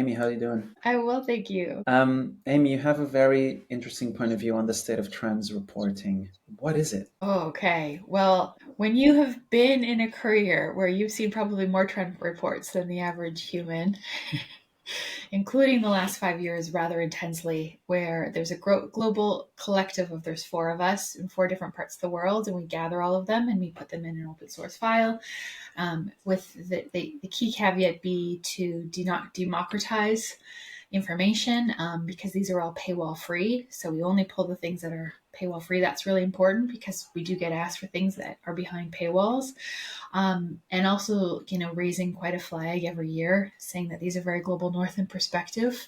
Amy. How are you doing? I will, thank you. Amy, you have a very interesting point of view on the state of trends reporting. What is it? Oh, okay. Well, when you have been in a career where you've seen probably more trend reports than the average human, including the last 5 years rather intensely, where there's a global collective of there's four of us in four different parts of the world, and we gather all of them and we put them in an open source file. With the key caveat be to do not democratize information because these are all paywall free. So we only pull the things that are paywall free. That's really important because we do get asked for things that are behind paywalls. And also, raising quite a flag every year saying that these are very global north in perspective.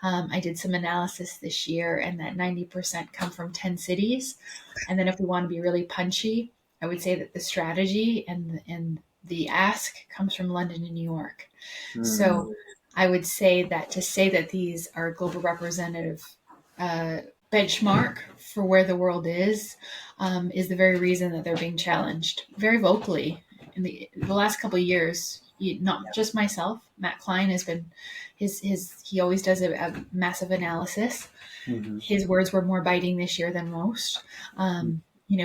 I did some analysis this year and that 90% come from 10 cities. And then if we want to be really punchy, I would say that the strategy and the ask comes from London and New York. So I would say that to say that these are a global representative benchmark for where the world is the very reason that they're being challenged very vocally in the last couple of years. Not just myself, Matt Klein has been he always does a massive analysis. His words were more biting this year than most.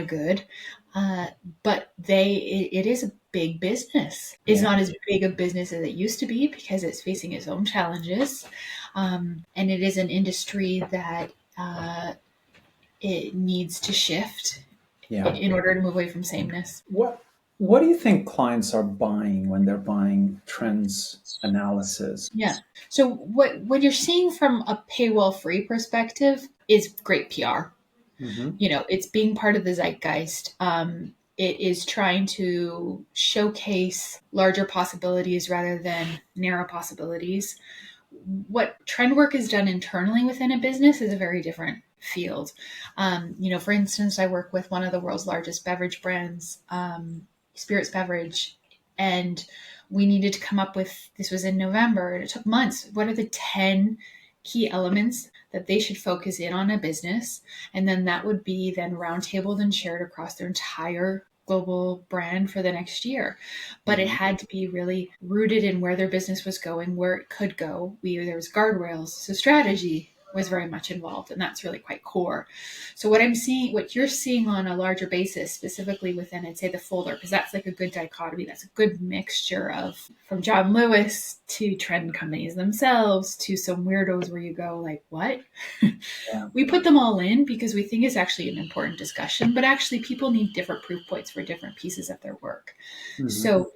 Good. But it is a big business. It's not as big a business as it used to be because it's facing its own challenges. And it is an industry that it needs to shift in order to move away from sameness. What do you think clients are buying when they're buying trends analysis? Yeah. So what you're seeing from a paywall free perspective is great PR. It's being part of the zeitgeist. It is trying to showcase larger possibilities rather than narrow possibilities. What trend work is done internally within a business is a very different field. For instance, I work with one of the world's largest beverage brands, spirits beverage, and we needed to come up with, this was in November, and it took months. What are the 10 key elements that they should focus in on a business? And then that would be then roundtabled and shared across their entire global brand for the next year. But it had to be really rooted in where their business was going, where it could go. There was guardrails. So strategy was very much involved, and that's really quite core. So what you're seeing on a larger basis, specifically within, I'd say, the folder, because that's like a good dichotomy. That's a good mixture of from John Lewis to trend companies themselves to some weirdos where you go like, what? We put them all in because we think it's actually an important discussion, but actually people need different proof points for different pieces of their work. So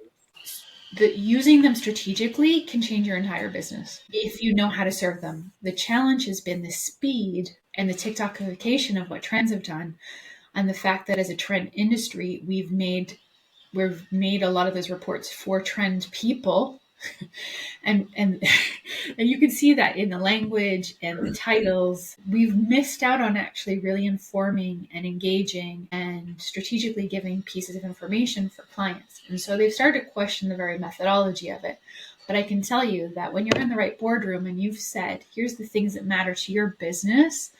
using them strategically can change your entire business if you know how to serve them. The challenge has been the speed and the TikTokification of what trends have done, and the fact that as a trend industry, we've made a lot of those reports for trend people. and and you can see that in the language and the titles. We've missed out on actually really informing and engaging and strategically giving pieces of information for clients. And so they've started to question the very methodology of it. But I can tell you that when you're in the right boardroom and you've said, here's the things that matter to your business,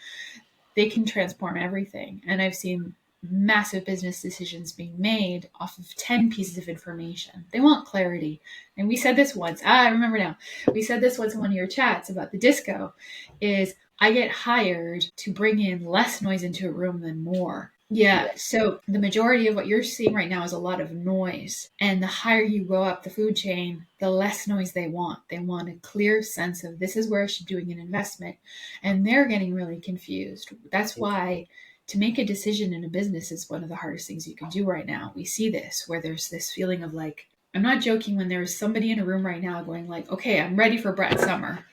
they can transform everything. And I've seen massive business decisions being made off of 10 pieces of information. They want clarity. And we said this once. I remember now. We said this once in one of your chats about the disco is I get hired to bring in less noise into a room than more. Yeah. So the majority of what you're seeing right now is a lot of noise. And the higher you go up the food chain, the less noise they want. They want a clear sense of this is where I should be doing an investment. And they're getting really confused. That's why to make a decision in a business is one of the hardest things you can do right now. We see this where there's this feeling of like, I'm not joking when there's somebody in a room right now going like, okay, I'm ready for Brett Summer.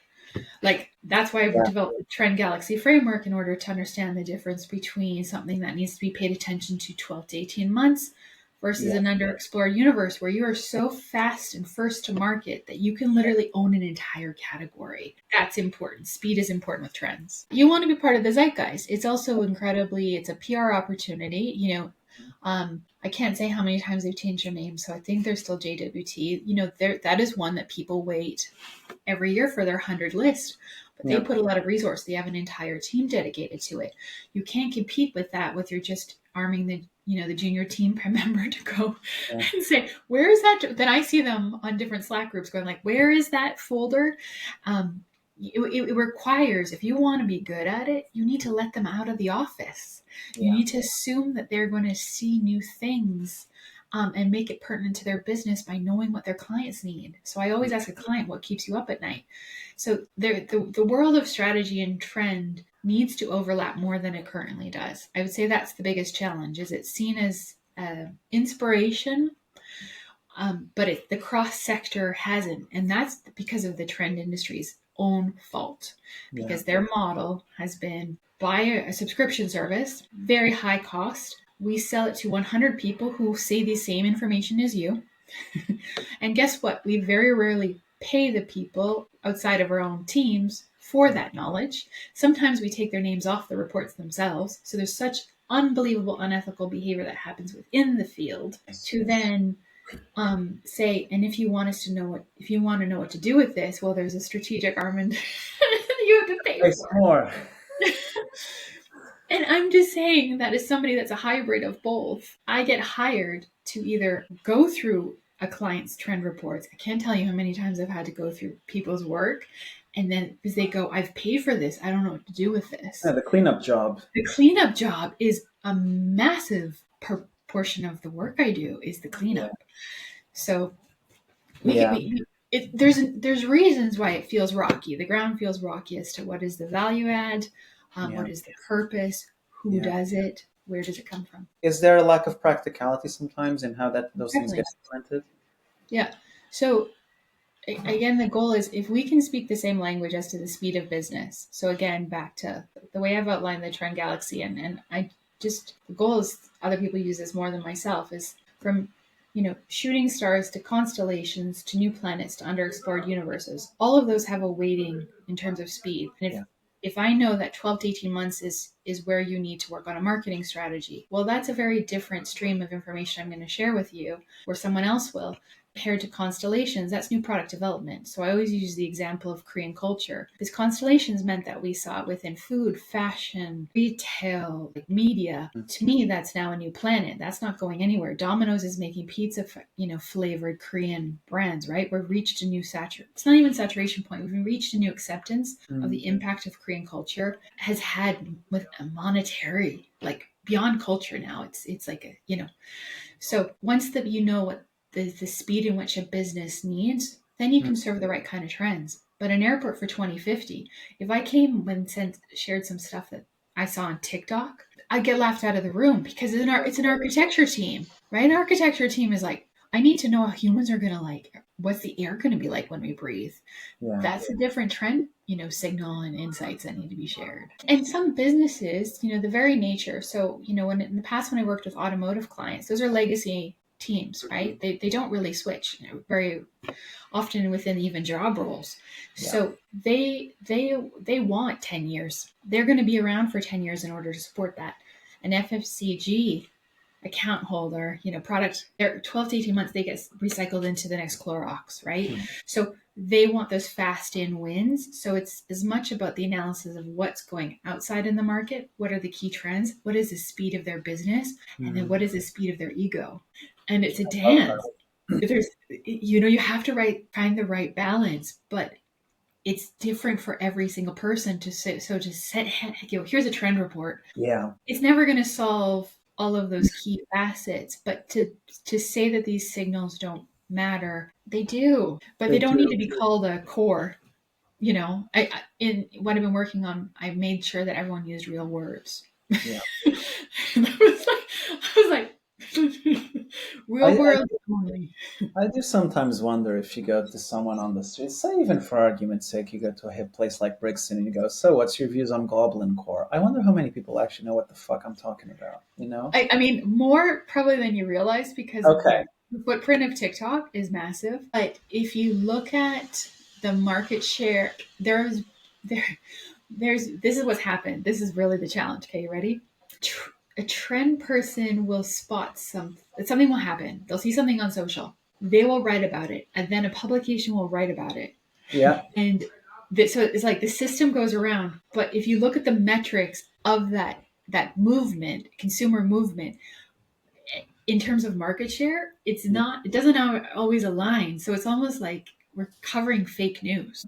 Like, that's why I've developed the Trend Galaxy framework in order to understand the difference between something that needs to be paid attention to 12 to 18 months versus an underexplored universe where you are so fast and first to market that you can literally own an entire category. That's important. Speed is important with trends. You want to be part of the zeitgeist. It's also it's a PR opportunity. I can't say how many times they've changed their name, so I think they're still JWT. That is one that people wait every year for their 100 list, but they put a lot of resource. They have an entire team dedicated to it. You can't compete with that with you're just arming the junior team member to go and say, where is that? Then I see them on different Slack groups going like, where is that folder? it requires, if you want to be good at it, you need to let them out of the office. You Yeah. need to assume that they're going to see new things, and make it pertinent to their business by knowing what their clients need. So I always ask a client, what keeps you up at night? So the world of strategy and trend needs to overlap more than it currently does. I would say that's the biggest challenge. Is it's seen as inspiration, but the cross sector hasn't, and that's because of the trend industry's own fault, Yeah. because their model has been buy a subscription service, very high cost. We sell it to 100 people who say the same information as you. And guess what? We very rarely pay the people outside of our own teams for that knowledge. Sometimes we take their names off the reports themselves. So there's such unbelievable unethical behavior that happens within the field to then say, and if you want us to know what, if you want to know what to do with this, well, there's a strategic arm and you have to pay There's for more. it. And I'm just saying that as somebody that's a hybrid of both, I get hired to either go through a client's trend reports. I can't tell you how many times I've had to go through people's work. And then as they go, I've paid for this. I don't know what to do with this. Yeah, the cleanup job. The cleanup job is a massive portion of the work I do is the cleanup. So Yeah. there's reasons why it feels rocky. The ground feels rocky as to what is the value add, Yeah. what is the purpose, who does it, where does it come from? Is there a lack of practicality sometimes in how those things Definitely. get implemented? Yeah. So again, the goal is if we can speak the same language as to the speed of business. So again, back to the way I've outlined the trend galaxy, and I just, the goal is, other people use this more than myself, is from shooting stars to constellations to new planets to underexplored universes. All of those have a weighting in terms of speed. And if I know that 12 to 18 months is where you need to work on a marketing strategy, well, that's a very different stream of information I'm going to share with you, or someone else will. Compared to constellations, that's new product development. So I always use the example of Korean culture. Because constellations meant that we saw it within food, fashion, retail, media. To me, that's now a new planet. That's not going anywhere. Domino's is making pizza, flavored Korean brands, right? We've reached a new saturation. It's not even saturation point. We've reached a new acceptance of the impact of Korean culture has had with a monetary, like beyond culture now. It's like So once that what the speed in which a business needs, then you can serve the right kind of trends. But an airport for 2050, if I came and shared some stuff that I saw on TikTok, I'd get laughed out of the room because it's an architecture team, right? An architecture team is like, I need to know how humans are going to what's the air going to be like when we breathe. Yeah. That's a different trend, signal and insights that need to be shared. And some businesses, the very nature. So, when in the past, when I worked with automotive clients, those are legacy teams, right? They don't really switch very often within even job roles. Yeah. So they want 10 years. They're going to be around for 10 years in order to support that. An FMCG account holder, product, they're 12 to 18 months, they get recycled into the next Clorox, right? So they want those fast in wins. So it's as much about the analysis of what's going outside in the market. What are the key trends? What is the speed of their business? And then what is the speed of their ego? And it's a dance. There's, you have to find the right balance, but it's different for every single person to say. So to set, here's a trend report. Yeah. It's never going to solve all of those key facets, but to say that these signals don't matter, they do, but they don't need to be called a core. In what I've been working on, I made sure that everyone used real words. Yeah. I was like real words only. I do sometimes wonder if you go to someone on the street, say even for argument's sake, you go to a place like Brixton and you go, so what's your views on Goblin Core? I wonder how many people actually know what the fuck I'm talking about, I mean, more probably than you realize, because okay. the footprint of TikTok is massive. But if you look at the market share, this is what's happened. This is really the challenge. Okay, you ready? A trend person will spot something will happen. They'll see something on social. They will write about it, and then a publication will write about it. Yeah. And so it's like the system goes around. But if you look at the metrics of that movement, consumer movement, in terms of market share, it doesn't always align. So it's almost like we're covering fake news.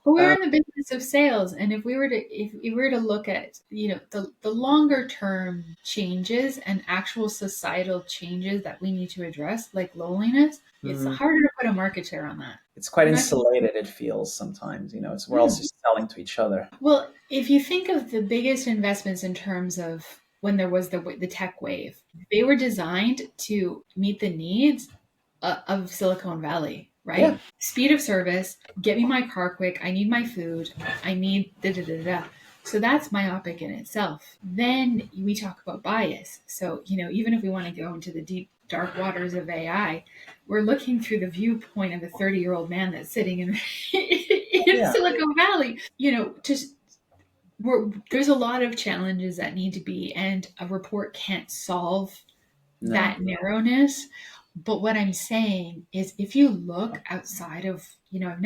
But we're in the business of sales, and if we were to look at, the longer term changes and actual societal changes that we need to address, like loneliness, it's Mm, harder to put a market share on that. it's quite We're not. insulated, it feels sometimes, we're all Hmm. just selling to each other. Well, if you think of the biggest investments in terms of when there was the tech wave, they were designed to meet the needs of Silicon Valley, Yeah. right? Speed of service, get me my car quick, I need my food, I need da da da da. So that's myopic in itself. Then we talk about bias. So, even if we want to go into the deep, dark waters of AI, we're looking through the viewpoint of a 30-year-old man that's sitting in, in Yeah. Silicon Valley. Just there's a lot of challenges that need to be, and a report can't solve No. that narrowness. But what I'm saying is, if you look outside of, I've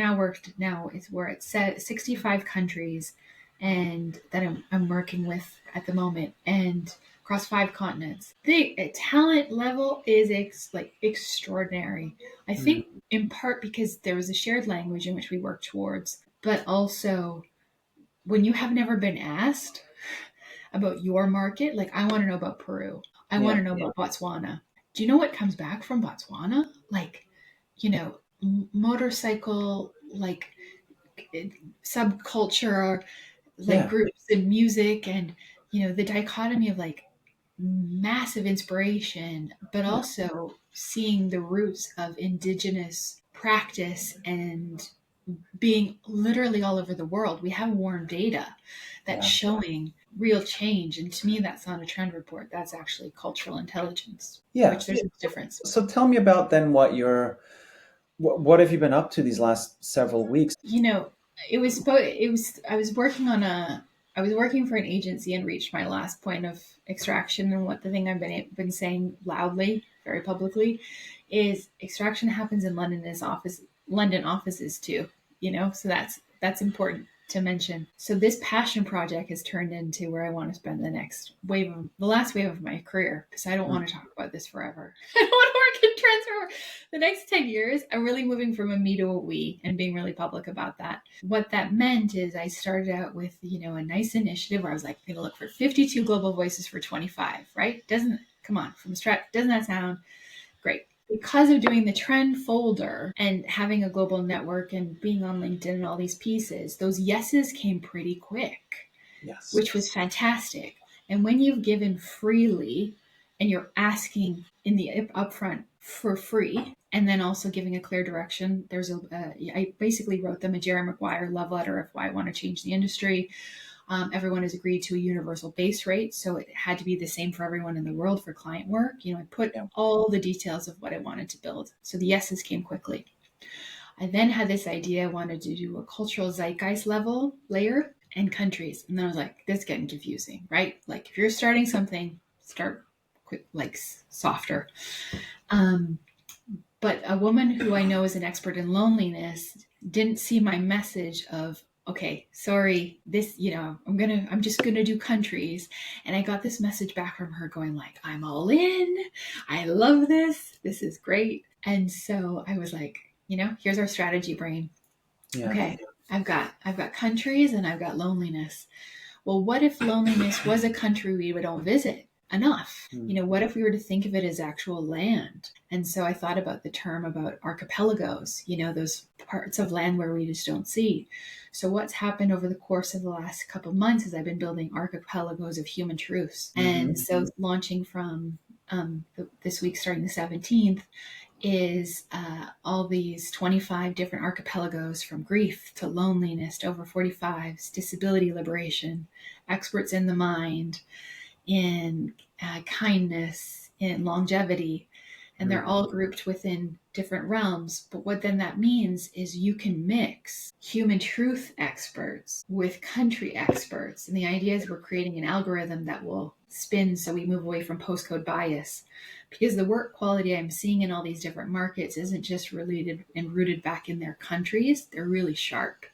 we're at 65 countries, and that I'm working with at the moment, and across 5 continents. The talent level is extraordinary. I Mm, think in part because there was a shared language in which we work towards, but also when you have never been asked about your market, like I want to know about Peru, I want yeah. to know about Botswana. Do you know what comes back from Botswana? Like, motorcycle, like subculture, like Yeah. groups and music, and the dichotomy of like massive inspiration, but Yeah. also seeing the roots of indigenous practice and being literally all over the world. We have warm data that's Yeah. showing real change. And to me, that's not a trend report. That's actually cultural intelligence, Yeah. which there's a difference. So tell me about then what have you been up to these last several weeks? You know, I was working I was working for an agency and reached my last point of extraction. And what the thing I've been saying loudly, very publicly, is extraction happens in London offices too. So that's important to mention. So this passion project has turned into where I want to spend the last wave of my career, because I don't Mm, want to talk about this forever. I don't want to work in transfer. The next 10 years, I'm really moving from a me to a we and being really public about that. What that meant is I started out with, a nice initiative where I was like, I'm going to look for 52 global voices for 25, right? Come on, from stretch, doesn't that sound great? Because of doing the trend folder and having a global network and being on LinkedIn and all these pieces, those yeses came pretty quick, yes. which was fantastic. And when you've given freely and you're asking in the upfront for free, and then also giving a clear direction, I basically wrote them a Jerry Maguire love letter of why I want to change the industry. Everyone has agreed to a universal base rate, so it had to be the same for everyone in the world for client work. I put Yeah. all the details of what I wanted to build. So the yeses came quickly. I then had this idea I wanted to do a cultural zeitgeist level layer and countries. And then I was like, this is getting confusing, right? Like if you're starting something, start quick, like softer. Um, but a woman who I know is an expert in loneliness didn't see my message of, okay, sorry, this, I'm just gonna do countries. And I got this message back from her going like, I'm all in. I love this. This is great. And so I was like, here's our strategy brain. Yeah. Okay, I've got countries and I've got loneliness. Well, what if loneliness was a country we don't visit enough? Mm, What if we were to think of it as actual land? And so I thought about the term about archipelagos, those parts of land where we just don't see. So what's happened over the course of the last couple of months is I've been building archipelagos of human truths. mm-hmm. And so launching from this week, starting the 17th, is all these 25 different archipelagos, from grief to loneliness to over 45s, disability liberation, experts in the mind, in kindness, in longevity. And they're Mm, all grouped within different realms. But what then that means is you can mix human truth experts with country experts. And the idea is we're creating an algorithm that will spin so we move away from postcode bias, because the work quality I'm seeing in all these different markets isn't just related and rooted back in their countries. They're really sharp.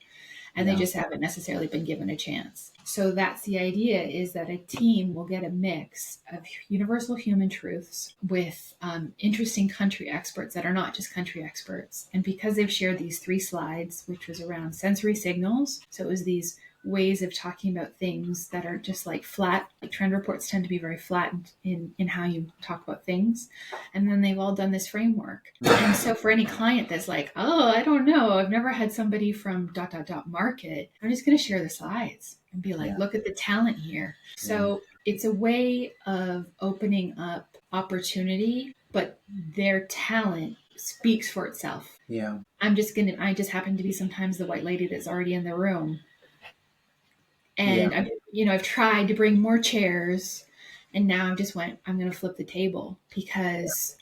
and they Yeah. just haven't necessarily been given a chance. So that's the idea, is that a team will get a mix of universal human truths with interesting country experts that are not just country experts. And because they've shared these 3 slides, which was around sensory signals, so it was these ways of talking about things that are just like flat. Like trend reports tend to be very flat in how you talk about things. And then they've all done this framework. And so for any client that's like, oh, I don't know, I've never had somebody from dot dot dot market, I'm just going to share the slides and be like, Yeah. look at the talent here. So it's a way of opening up opportunity, but their talent speaks for itself. Yeah. I just happen to be sometimes the white lady that's already in the room. Yeah. And I've tried to bring more chairs, and now I'm going to flip the table because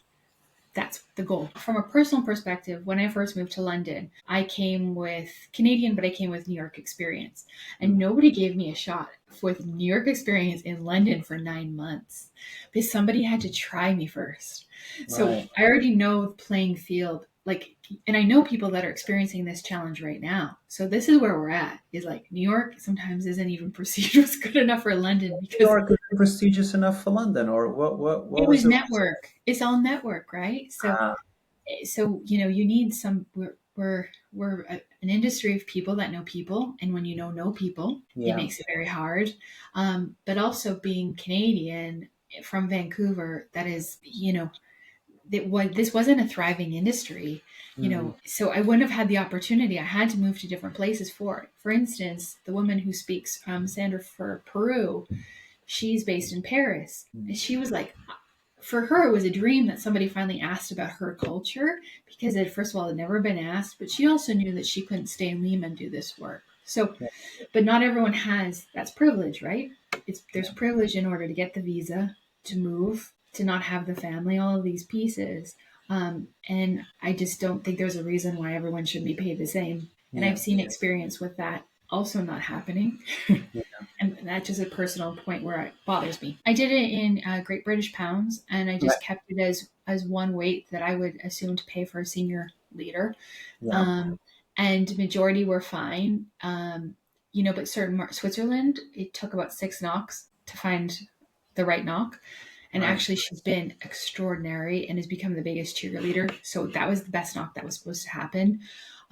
that's the goal. From a personal perspective, when I first moved to London, I came with Canadian, but I came with New York experience. And nobody gave me a shot with New York experience in London for 9 months because somebody had to try me first. So Right. I already know the playing field, and I know people that are experiencing this challenge right now. So this is where we're at, is like New York sometimes isn't even perceived as good enough for London New because York is prestigious enough for London, or what it was was the network. It's all network, right? ah, So you need some. We're an industry of people that know people, and when you know people, it yeah. makes it very hard. But also being Canadian from Vancouver, that is, this wasn't a thriving industry, Mm, so I wouldn't have had the opportunity. I had to move to different places for it. For instance, the woman who speaks Sandra for Peru, she's based in Paris, and mm, she was like, for her, it was a dream that somebody finally asked about her culture, because it, first of all, had never been asked, but she also knew that she couldn't stay in Lima and do this work. So, yeah. but not everyone has, that's privilege, right? There's Yeah. privilege in order to get the visa, to move, to not have the family, all of these pieces. And I just don't think there's a reason why everyone should be paid the same. And Yeah. I've seen experience with that also not happening. Yeah. And that's just a personal point where it bothers me. I did it in Great British pounds, and I Right. just kept it as one weight that I would assume to pay for a senior leader. Yeah. Um, and majority were fine. But Switzerland, it took about 6 knocks to find the right knock. And Right. actually, she's been extraordinary and has become the biggest cheerleader. So that was the best knock that was supposed to happen.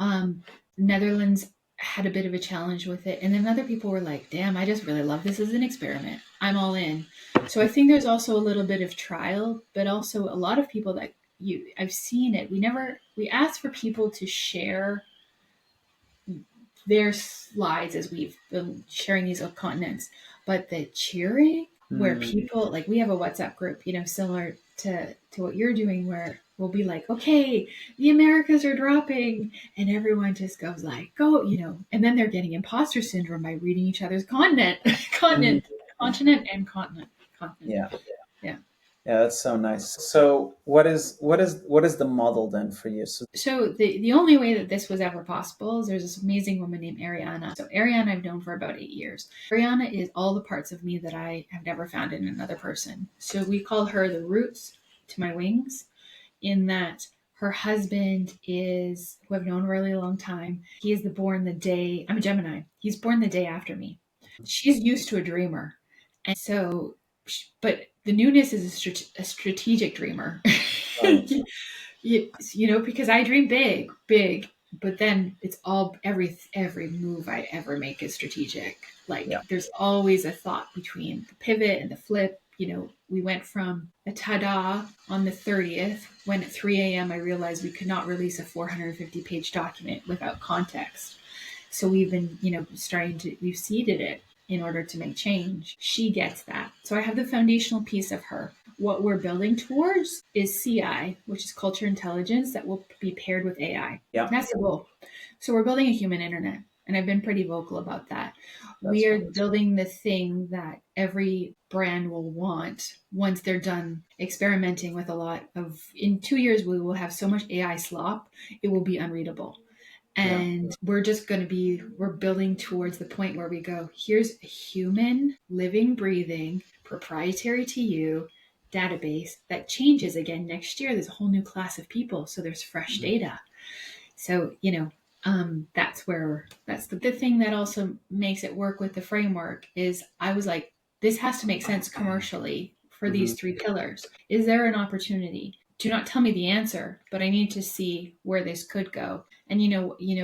Um, Netherlands had a bit of a challenge with it. And then other people were like, damn, I just really love this as an experiment. I'm all in. So I think there's also a little bit of trial, but also a lot of people that I've seen it. We ask for people to share their slides as we've been sharing these continents, but the cheering, where Mm, people, like, we have a WhatsApp group, similar to what you're doing, where we'll be like, okay, the Americas are dropping, and everyone just goes like, go, and then they're getting imposter syndrome by reading each other's mm, continent. yeah. Yeah. Yeah, that's so nice. So what is the model then for you? So So the only way that this was ever possible is there's this amazing woman named Ariana. So Ariana I've known for about 8 years. Ariana is all the parts of me that I have never found in another person. So we call her the roots to my wings, in that her husband is, who I've known a really long time. He is I'm a Gemini. He's born the day after me. She's used to a dreamer. And so, but the newness is a strategic dreamer. right. Because I dream big, but then it's all every move I ever make is strategic. Like, Yeah. there's always a thought between the pivot and the flip. We went from a ta-da on the 30th, when at 3 a.m. I realized we could not release a 450-page document without context. So we've been, we've seeded it in order to make change. She gets that. So I have the foundational piece of her. What we're building towards is CI, which is culture intelligence, that will be paired with AI. Yeah. That's the goal. So we're building a human internet. And I've been pretty vocal about that. That's We are fine. building the thing that every brand will want once they're done experimenting with a lot of. In 2 years, we will have so much AI slop, it will be unreadable. Yeah. And we're building towards the point where we go, here's a human, living, breathing, proprietary to you database that changes again next year. There's a whole new class of people. So there's fresh Mm, data. So, That's the thing that also makes it work with the framework is I was like, this has to make sense commercially for Mm-hmm. these three pillars. Is there an opportunity? Do not tell me the answer, but I need to see where this could go. And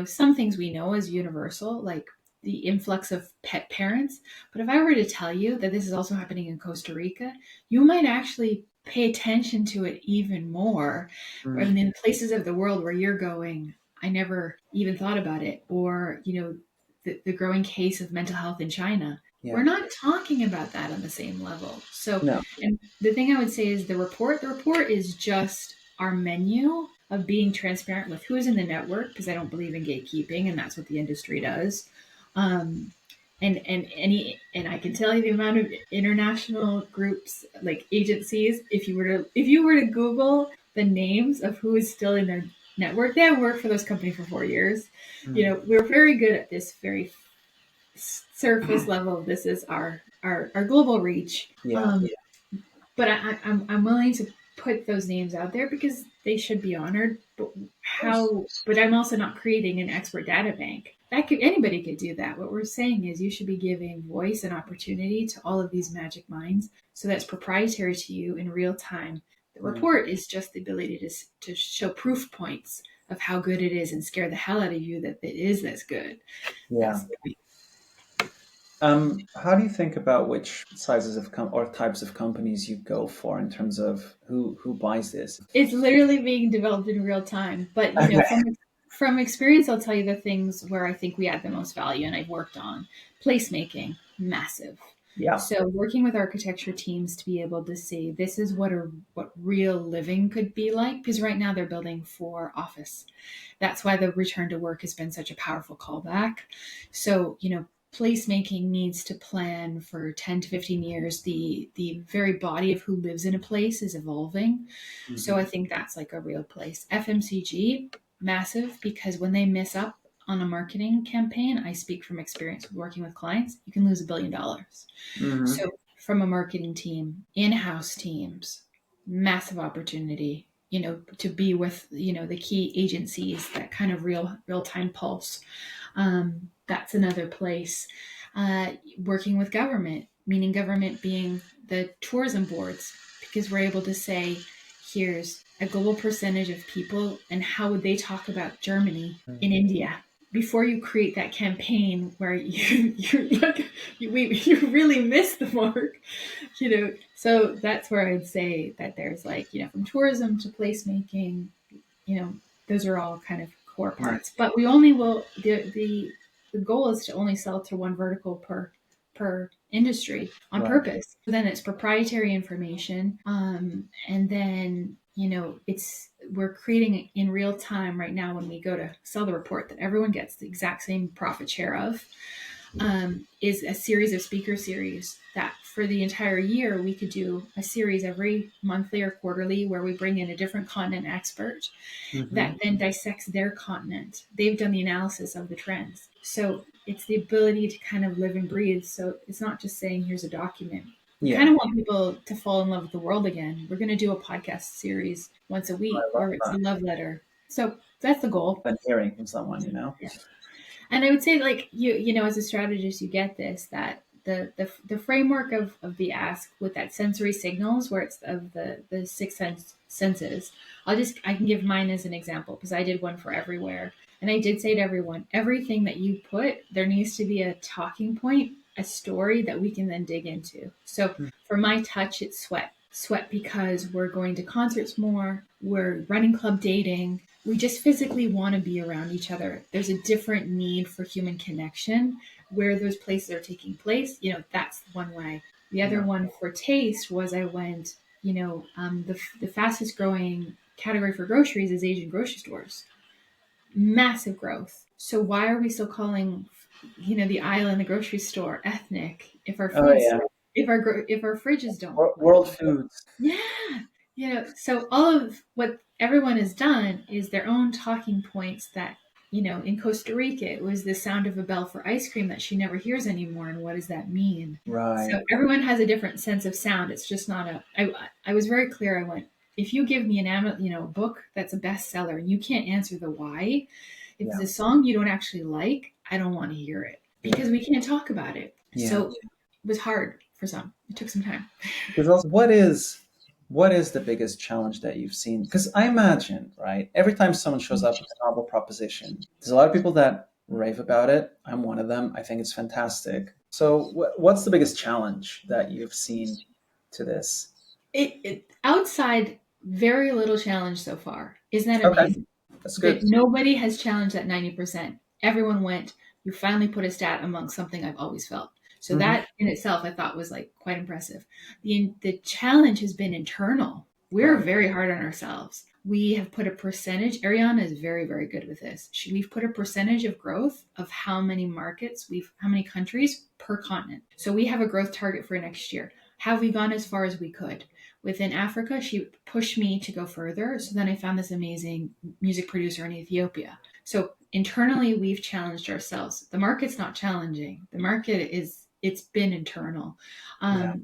some things we know is universal, like the influx of pet parents. But if I were to tell you that this is also happening in Costa Rica, you might actually pay attention to it even more. I Mm-hmm. mean, in places of the world where you're going, I never even thought about it. Or, the growing case of mental health in China. We're Yeah. not talking about that on the same level. So, No. and the thing I would say is the report is just our menu of being transparent with who's in the network, because I don't believe in gatekeeping, and that's what the industry does. Um, and I can tell you the amount of international groups, like agencies, if you were to Google the names of who is still in their network, they have worked for those companies for 4 years. Mm. We're very good at this very surface level. This is our global reach. Yeah. But I'm willing to put those names out there because they should be honored. But Of course. how? But I'm also not creating an expert data bank. Anybody could do that. What we're saying is you should be giving voice and opportunity to all of these magic minds, so that's proprietary to you in real time. The Mm. report is just the ability to show proof points of how good it is and scare the hell out of you that it is this good. Yeah. That's the point. How do you think about which sizes of or types of companies you go for in terms of who buys this? It's literally being developed in real time. But Okay. from experience, I'll tell you the things where I think we add the most value, and I've worked on placemaking, massive. Yeah. So working with architecture teams to be able to say this is what real living could be like, because right now they're building for office. That's why the return to work has been such a powerful callback. So placemaking needs to plan for 10 to 15 years. The very body of who lives in a place is evolving. So Mm-hmm. I think that's like a real place. FMCG, massive, because when they miss up on a marketing campaign, I speak from experience working with clients, you can lose $1 billion. Mm-hmm. So from a marketing team, in-house teams, massive opportunity, to be with, the key agencies, that kind of real time pulse. That's another place. Working with government, meaning government being the tourism boards, because we're able to say, here's a global percentage of people and how would they talk about Germany in India before you create that campaign where you really miss the mark. So that's where I'd say that there's, like, from tourism to placemaking, you know those are all kind of core Nice. parts, but we only will the goal is to only sell to one vertical per industry on Right. purpose. So then it's proprietary information, and then it's we're creating in real time right now when we go to sell the report that everyone gets the exact same profit share of, is a series of speaker series that for the entire year we could do a series every monthly or quarterly where we bring in a different continent expert Mm-hmm. that then dissects their continent. They've done the analysis of the trends. So it's the ability to kind of live and breathe. So it's not just saying, here's a document. We kind Yeah. of want people to fall in love with the world again. We're going to do a podcast series once a week I love where it's a that. love letter. So that's the goal. Been hearing from someone. Yeah. And I would say, like, as a strategist, you get this, that the framework of the ask with that sensory signals, where it's of the senses. I can give mine as an example because I did one for everywhere, and I did say to everyone, everything that you put, there needs to be a talking point, a story that we can then dig into. So for my touch, it's sweat because we're going to concerts more, we're running club dating, we just physically want to be around each other. There's a different need for human connection where those places are taking place. That's one way. The other Yeah. one for taste was I went, the fastest growing category for groceries is Asian grocery stores. Massive growth. So why are we still calling, the aisle in the grocery store ethnic if our Oh foods, yeah. if our fridges don't look World like it? foods. Yeah. So all of what everyone has done is their own talking points that, in Costa Rica, it was the sound of a bell for ice cream that she never hears anymore. And what does that mean? Right. So everyone has a different sense of sound. It's just not I was very clear. I went, if you give me a book that's a bestseller and you can't answer the why, If it's Yeah. a song you don't actually like, I don't want to hear it because we can't talk about it. Yeah. So it was hard for some. It took some time. Because also, what is the biggest challenge that you've seen? Because I imagine, right, every time someone shows up with a novel proposition, there's a lot of people that rave about it. I'm one of them. I think it's fantastic. So, what's the biggest challenge that you've seen to this? It outside very little challenge so far. Isn't that Okay, amazing? that's That good. nobody has challenged that 90%. Everyone went, you finally put a stat amongst something I've always felt. So Hmm. that in itself I thought was like quite impressive. The challenge has been internal. We're Right. very hard on ourselves. We have put a percentage. Ariana is very, very good with this. We've put a percentage of growth of how many markets how many countries per continent. So we have a growth target for next year. Have we gone as far as we could? Within Africa, she pushed me to go further. So then I found this amazing music producer in Ethiopia. So internally, we've challenged ourselves. The market's not challenging. The market it's been internal. Yeah.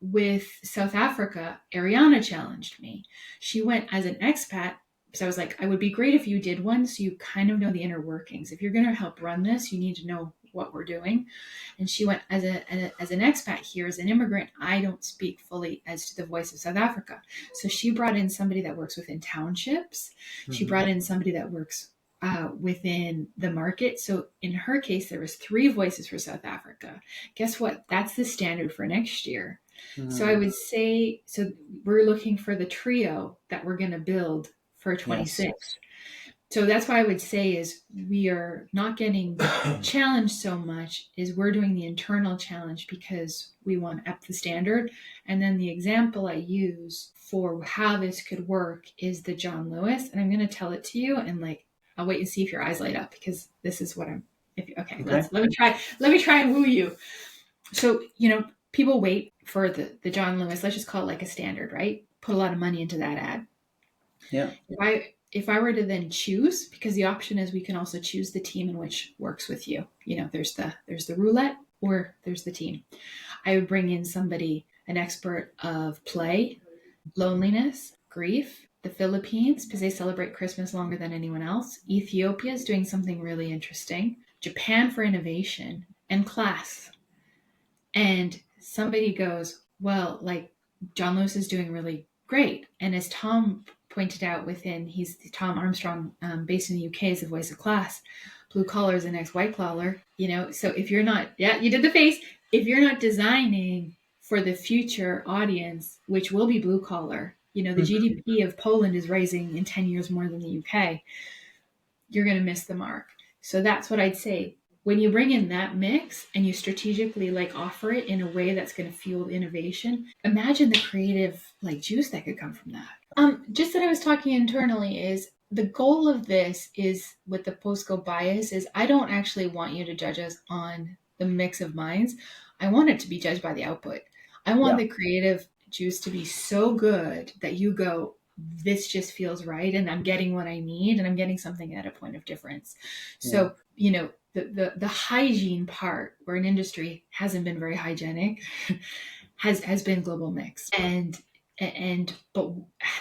With South Africa, Ariana challenged me. She went as an expat. So I was like, I would be great if you did one so you kind of know the inner workings. If you're going to help run this, you need to know what we're doing. And she went as an expat here, as an immigrant. I don't speak fully as to the voice of South Africa. So she brought in somebody that works within townships. She Hmm. brought in somebody that works within the market. So in her case, there was 3 voices for South Africa. Guess what? That's the standard for next year. So I Hmm. would say, so we're looking for the trio that we're going to build for Yes. 26. So that's why I would say is we are not getting challenged so much is we're doing the internal challenge because we want up the standard. And then the example I use for how this could work is the John Lewis. And I'm going to tell it to you and like, I'll wait and see if your eyes light up because this is what I'm, if okay, Okay. let me try and woo you. So, people wait for the John Lewis, let's just call it like a standard, right? Put a lot of money into that ad. Yeah. If I were to then choose, because the option is we can also choose the team in which works with you. There's the roulette or there's the team. I would bring in somebody, an expert of play, loneliness, grief, the Philippines, because they celebrate Christmas longer than anyone else. Ethiopia is doing something really interesting. Japan for innovation and class. And somebody goes, well, like John Lewis is doing really great. And as Tom pointed out he's Tom Armstrong, based in the UK, is the voice of class. Blue collar is the next white collar, So if you're not, yeah, you did the face. If you're not designing for the future audience, which will be blue collar, the Mhm. GDP of Poland is rising in 10 years more than the UK, you're going to miss the mark. So that's what I'd say. When you bring in that mix and you strategically like offer it in a way that's going to fuel innovation, imagine the creative like juice that could come from that. Just that I was talking internally is the goal of this is with the postcode bias is I don't actually want you to judge us on the mix of minds. I want it to be judged by the output. I want Yeah. the creative juice to be so good that you go, this just feels right and I'm getting what I need and I'm getting something at a point of difference. Yeah. So, the hygiene part where an industry hasn't been very hygienic has been global mix. But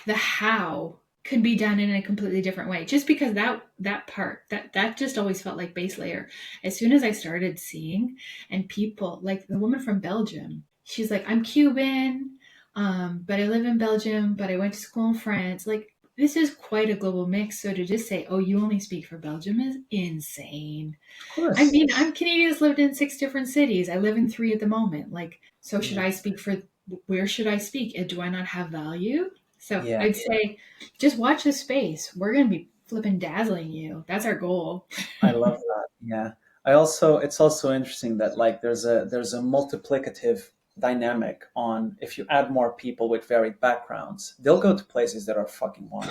the how could be done in a completely different way just because that part that just always felt like base layer. As soon as I started seeing and people like the woman from Belgium, she's like, I'm Cuban, but I live in Belgium, but I went to school in France. Like, this is quite a global mix. So to just say, oh, you only speak for Belgium is insane. Of I course. mean, I'm Canadian that's lived in 6 different cities. I live in 3 at the moment. Like, so should Yeah. I speak for where should I speak? And do I not have value? So Yeah. I'd say just watch the space. We're going to be flipping dazzling you. That's our goal. I love that. Yeah. It's also interesting that like there's a multiplicative dynamic on if you add more people with varied backgrounds, they'll go to places that are fucking wild,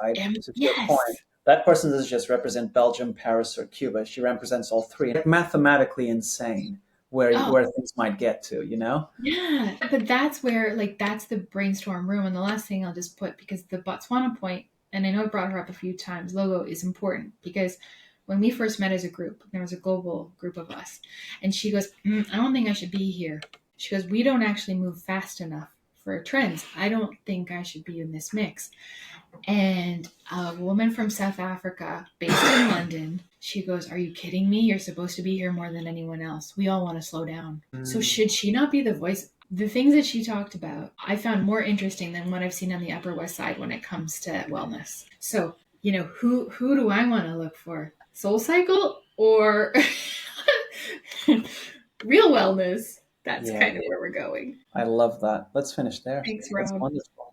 right? So to your point, Yes. that person doesn't just represent Belgium, Paris, or Cuba. She represents all three. It's mathematically insane Oh, where things might get to, you know? yeah. But that's where, like, that's the brainstorm room. And the last thing I'll just put, because the Botswana point, and I know I brought her up a few times, logo is important because when we first met as a group, there was a global group of us. And she goes, I don't think I should be here. She goes, we don't actually move fast enough for trends. I don't think I should be in this mix. And a woman from South Africa, based in London, she goes, "Are you kidding me? You're supposed to be here more than anyone else. We all want to slow down." So should she not be the voice? The things that she talked about, I found more interesting than what I've seen on the Upper West Side when it comes to wellness. So, who do I want to look for? Soul Cycle or real wellness? That's kind of where we're going. I love that. Let's finish there. Thanks, That's Rob. wonderful.